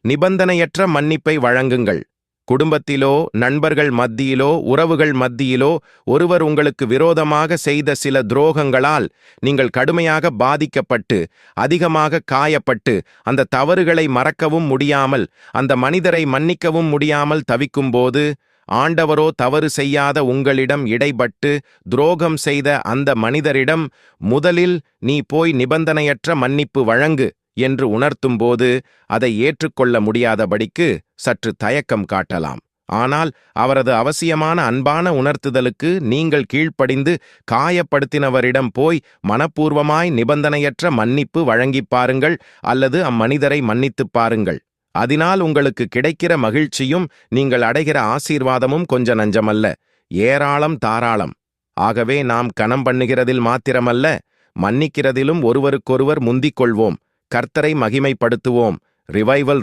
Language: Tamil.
நிபந்தனையற்ற மன்னிப்பை வழங்குங்கள். குடும்பத்திலோ நண்பர்கள் மத்தியிலோ உறவுகள் மத்தியிலோ ஒருவர் உங்களுக்கு விரோதமாக செய்த சில துரோகங்களால் நீங்கள் கடுமையாக பாதிக்கப்பட்டு அதிகமாக காயப்பட்டு அந்த தவறுகளை மறக்கவும் முடியாமல் அந்த மனிதரை மன்னிக்கவும் முடியாமல் தவிக்கும்போது ஆண்டவரோ தவறு செய்யாத உங்களிடம் இடைப்பட்டு துரோகம் செய்த அந்த மனிதரிடம் முதலில் நீ போய் நிபந்தனையற்ற மன்னிப்பு வழங்கு என்று உணர்த்தும்போது அதை ஏற்றுக்கொள்ள முடியாதபடிக்கு சற்று தயக்கம் காட்டலாம். ஆனால் அவரது அவசியமான அன்பான உணர்த்துதலுக்கு நீங்கள் கீழ்ப்படிந்து காயப்படுத்தினவரிடம் போய் மனப்பூர்வமாய் நிபந்தனையற்ற மன்னிப்பு வழங்கிப் பாருங்கள் அல்லது அம்மனிதரை மன்னித்துப் பாருங்கள். அதனால் உங்களுக்கு கிடைக்கிற மகிழ்ச்சியும் நீங்கள் அடைகிற ஆசீர்வாதமும் கொஞ்ச நஞ்சமல்ல, ஏராளம் தாராளம். ஆகவே நாம் கனம் பண்ணுகிறதில் மாத்திரமல்ல, மன்னிக்கிறதிலும் ஒருவருக்கொருவர் முந்திக் கொள்வோம். கர்த்தரை மகிமைப்படுத்துவோம். ரிவைவல்